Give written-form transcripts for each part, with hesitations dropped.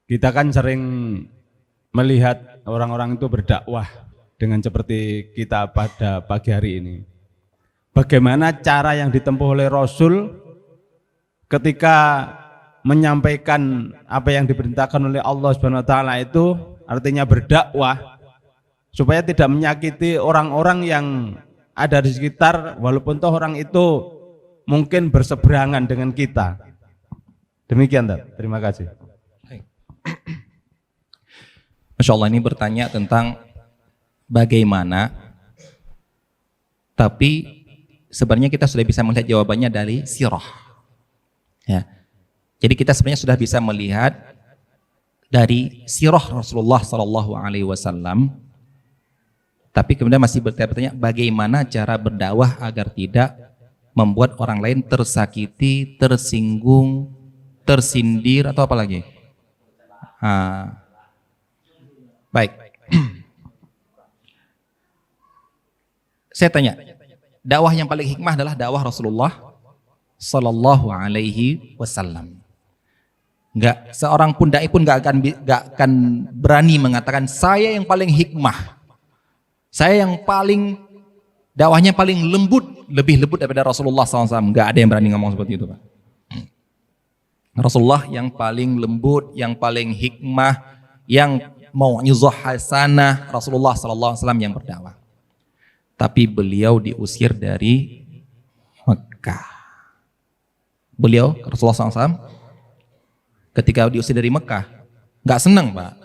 Kita kan sering melihat orang-orang itu berdakwah dengan seperti kita pada pagi hari ini. Bagaimana cara yang ditempuh oleh Rasul ketika menyampaikan apa yang diperintahkan oleh Allah Subhanahu wa taala itu, artinya berdakwah supaya tidak menyakiti orang-orang yang ada di sekitar, walaupun toh orang itu mungkin berseberangan dengan kita. Demikian, terima kasih. Masya Allah, ini bertanya tentang bagaimana, tapi sebenarnya kita sudah bisa melihat jawabannya dari sirah. Ya. Jadi kita sebenarnya sudah bisa melihat dari sirah Rasulullah SAW, tapi kemudian masih bertanya bagaimana cara berdakwah agar tidak membuat orang lain tersakiti, tersinggung, tersindir, atau apa lagi? Baik. Saya tanya, dakwah yang paling hikmah adalah dakwah Rasulullah Sallallahu Alaihi Wasallam. Enggak, seorang pun dai pun enggak akan berani mengatakan saya yang paling hikmah, saya yang paling dakwahnya paling lembut, lebih lembut daripada Rasulullah SAW. Enggak ada yang berani ngomong seperti itu, Pak. Rasulullah yang paling lembut, yang paling hikmah, yang mau'izah hasanah, Rasulullah SAW yang berdakwah. Tapi beliau diusir dari Mekah. Beliau, Rasulullah SAW, ketika diusir dari Mekah, nggak senang, Pak.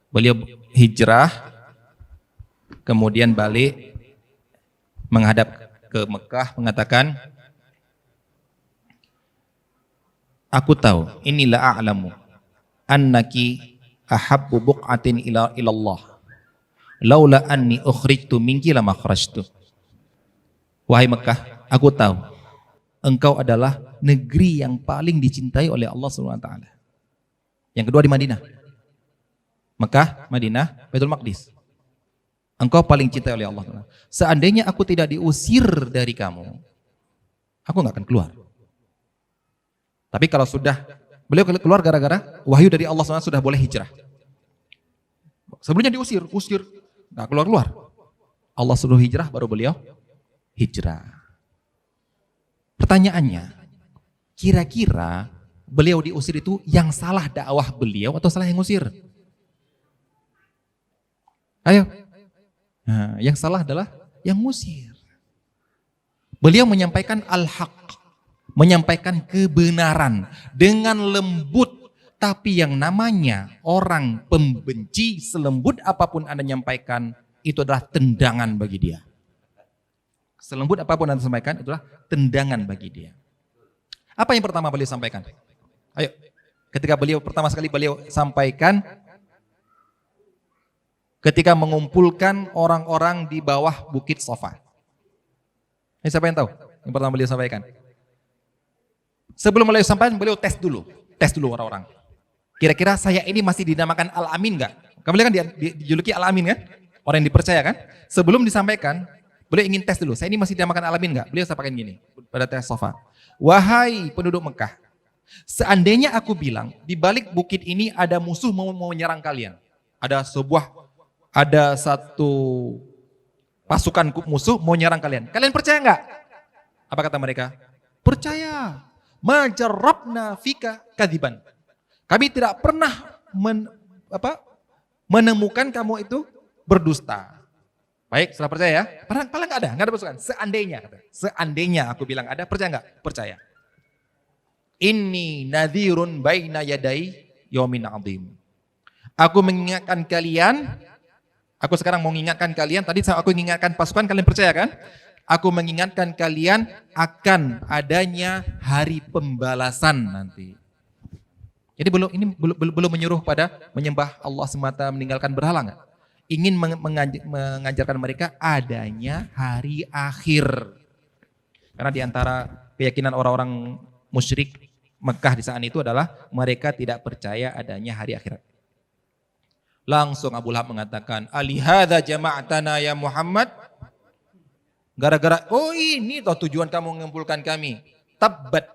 Beliau hijrah, kemudian balik menghadap ke Mekah, mengatakan, aku tahu, inilah a'lamu annaki ahabbu buq'atin ila Allah laula anni ukhrijtu minki lama kharajtu. Wahai Mekah, aku tahu engkau adalah negeri yang paling dicintai oleh Allah Subhanahu wa taala. Yang kedua di Madinah. Mekah, Madinah, Baitul Maqdis. Engkau paling cintai oleh Allah. Seandainya aku tidak diusir dari kamu, aku nggak akan keluar. Tapi kalau sudah beliau keluar gara-gara wahyu dari Allah SWT, sudah boleh hijrah. Sebelumnya diusir, nggak keluar-keluar. Allah suruh hijrah, baru beliau hijrah. Pertanyaannya, kira-kira beliau diusir itu yang salah dakwah beliau atau salah yang ngusir? Ayo. Nah, yang salah adalah yang ngusir. Beliau menyampaikan al-haq, menyampaikan kebenaran dengan lembut, tapi yang namanya orang pembenci, selembut apapun Anda nyampaikan, itu adalah tendangan bagi dia. Selembut apapun Anda sampaikan, itu adalah tendangan bagi dia. Apa yang pertama beliau sampaikan? Ayo, ketika beliau pertama sekali beliau sampaikan, ketika mengumpulkan orang-orang di bawah Bukit Sofa. Ini siapa yang tahu? Yang pertama beliau sampaikan. Sebelum beliau sampaikan, beliau tes dulu orang-orang. Kira-kira saya ini masih dinamakan Al-Amin enggak? Kamu lihat kan dijuluki Al-Amin kan? Orang yang dipercaya kan? Sebelum disampaikan, beliau ingin tes dulu. Saya ini masih dinamakan Al-Amin enggak? Beliau sampaikan gini pada tes Sofa. Wahai penduduk Mekah, seandainya aku bilang di balik bukit ini ada musuh mau menyerang kalian. Ada satu pasukan musuh mau menyerang kalian. Kalian percaya enggak? Apa kata mereka? Percaya. Majarrabna fika kadiban. Kami tidak pernah menemukan kamu itu berdusta. Baik, setelah percaya ya. Padahal enggak ada pasukan. Seandainya aku bilang ada, percaya enggak? Percaya. Inni nadhirun baina yadai yaumin azim. Aku mengingatkan kalian, aku sekarang mau mengingatkan kalian, tadi aku mengingatkan pasukan, kalian percaya kan? Aku mengingatkan kalian akan adanya hari pembalasan nanti. Jadi belum menyuruh pada menyembah Allah semata, meninggalkan berhala enggak? Ingin mengajarkan mereka adanya hari akhir. Karena di antara keyakinan orang-orang musyrik Mekah di saat itu adalah mereka tidak percaya adanya hari akhirat. Langsung Abu Lahab mengatakan, alihadza jama'tana ya Muhammad? Gara-gara, oh ini toh tujuan kamu mengumpulkan kami. Tabbat.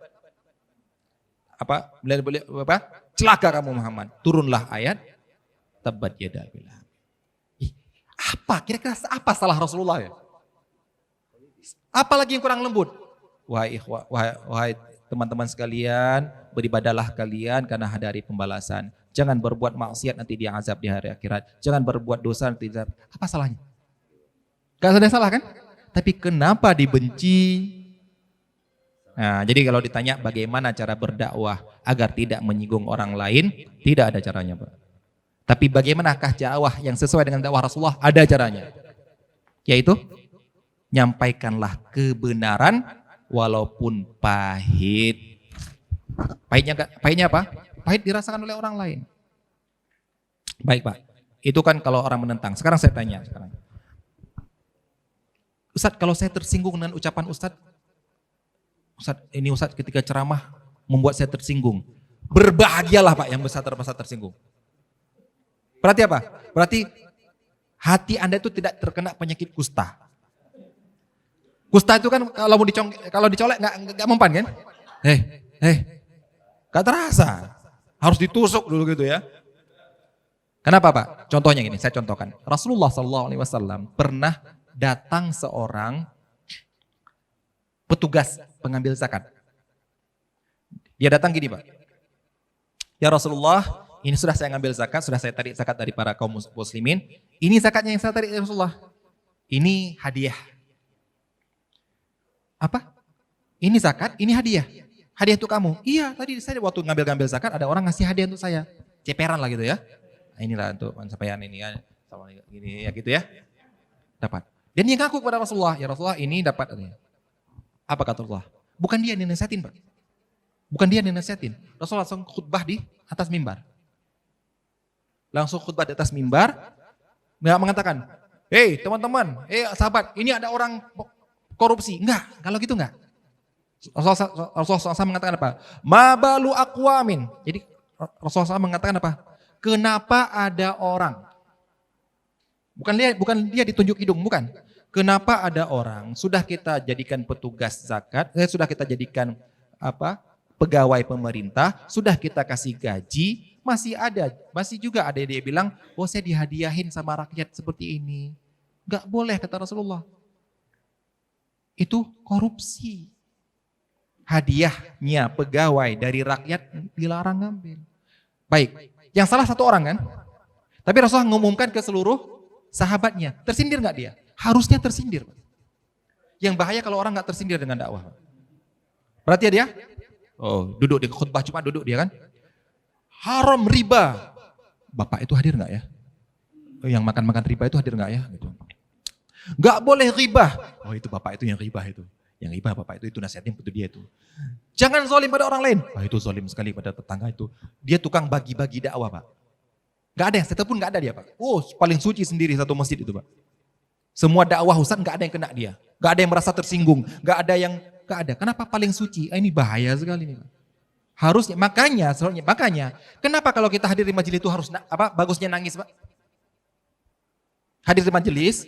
celaka kamu Muhammad. Turunlah ayat tabbat yada Abi Lahab. Apa? Kira-kira apa salah Rasulullah ya? Apalagi yang kurang lembut? Wahai teman-teman sekalian, beribadalah kalian karena hari pembalasan. Jangan berbuat maksiat nanti dia azab di hari akhirat. Jangan berbuat dosa nanti azab. Apa salahnya? Gak ada salah kan? Tapi kenapa dibenci? Nah, jadi kalau ditanya bagaimana cara berdakwah agar tidak menyinggung orang lain, tidak ada caranya, Pak. Tapi bagaimanakah dakwah yang sesuai dengan dakwah Rasulullah? Ada caranya. Yaitu nyampaikanlah kebenaran walaupun pahit. Pahitnya apa? Pahit dirasakan oleh orang lain. Baik Pak, itu kan kalau orang menentang. Sekarang saya tanya. Ustadz, kalau saya tersinggung dengan ucapan Ustadz, Ustadz ketika ceramah membuat saya tersinggung. Berbahagialah Pak yang merasa tersinggung. Berarti apa? Berarti hati Anda itu tidak terkena penyakit kusta. Kusta itu kan kalau dicolek nggak mempan kan? Gak terasa. Harus ditusuk dulu gitu ya. Kenapa Pak? Contohnya gini, saya contohkan. Rasulullah SAW pernah datang seorang petugas pengambil zakat. Dia datang gini Pak. Ya Rasulullah, ini sudah saya ngambil zakat, sudah saya tarik zakat dari para kaum muslimin. Ini zakatnya yang saya tarik ya Rasulullah. Ini hadiah. Apa? Ini zakat, ini hadiah. Hadiah untuk kamu. Iya, tadi saya waktu ngambil zakat ada orang ngasih hadiah untuk saya. Ceperan lah gitu ya. Nah, inilah untuk pencapaian ini ya. Sama gini ya gitu ya. Dapat. Dan dia ngaku kepada Rasulullah, ya Rasulullah ini dapat. Apa kata Rasulullah? Bukan dia yang dinasihatin, Pak. Bukan dia yang dinasihatin. Rasulullah langsung khutbah di atas mimbar. Langsung khutbah di atas mimbar. Nggak mengatakan, hei teman-teman, sahabat, ini ada orang korupsi. Enggak, kalau gitu enggak. Rasulullah SAW mengatakan apa? Ma balu aqwamin. Jadi Rasulullah SAW mengatakan apa? Kenapa ada orang? Bukan dia ditunjuk hidung, bukan. Kenapa ada orang sudah kita jadikan petugas zakat, sudah kita jadikan pegawai pemerintah, sudah kita kasih gaji, masih juga ada dia bilang, oh saya dihadiahin sama rakyat seperti ini. Enggak boleh kata Rasulullah. Itu korupsi. Hadiahnya pegawai dari rakyat dilarang ngambil. Baik, yang salah satu orang kan? Tapi Rasulullah mengumumkan ke seluruh sahabatnya. Tersindir nggak dia? Harusnya tersindir. Yang bahaya kalau orang nggak tersindir dengan dakwah. Berarti dia? Oh, duduk di khutbah cuma duduk dia kan? Haram riba. Bapak itu hadir nggak ya? Yang makan riba itu hadir nggak ya? Gitu. Nggak boleh riba. Oh itu bapak itu yang riba itu. Yang riba bapak itu nasihatnya untuk dia itu. Jangan zalim pada orang lain. Wah itu zalim sekali pada tetangga itu. Dia tukang bagi-bagi dakwah Pak. Gak ada yang satu pun gak ada dia Pak. Oh paling suci sendiri satu masjid itu Pak. Semua dakwah Ustaz gak ada yang kena dia. Gak ada yang merasa tersinggung. Gak ada. Kenapa paling suci? Ini bahaya sekali nih Pak. Harusnya, makanya kenapa kalau kita hadir di majelis itu harus bagusnya nangis Pak? Hadir di majelis,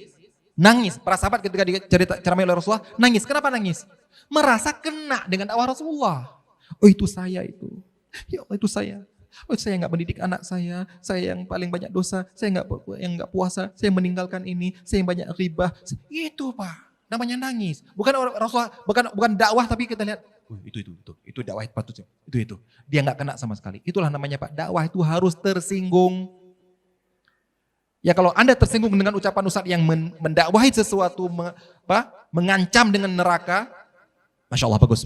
nangis. Para sahabat ketika diceramai oleh Rasulullah, nangis. Kenapa nangis? Merasa kena dengan dakwah Rasulullah. Oh itu saya itu. Ya Allah itu saya. Oh saya nggak mendidik anak saya yang paling banyak dosa, saya nggak puasa, saya meninggalkan ini, saya yang banyak riba. Itu Pak, namanya nangis. Bukan Rasulullah, bukan dakwah tapi kita lihat, itu dakwah patutnya. Itu. Dia nggak kena sama sekali. Itulah namanya Pak, dakwah itu harus tersinggung. Ya kalau Anda tersinggung dengan ucapan Ustadz yang mendakwahi sesuatu, mengancam dengan neraka, Masya Allah bagus.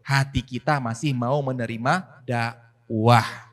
Hati kita masih mau menerima dakwah.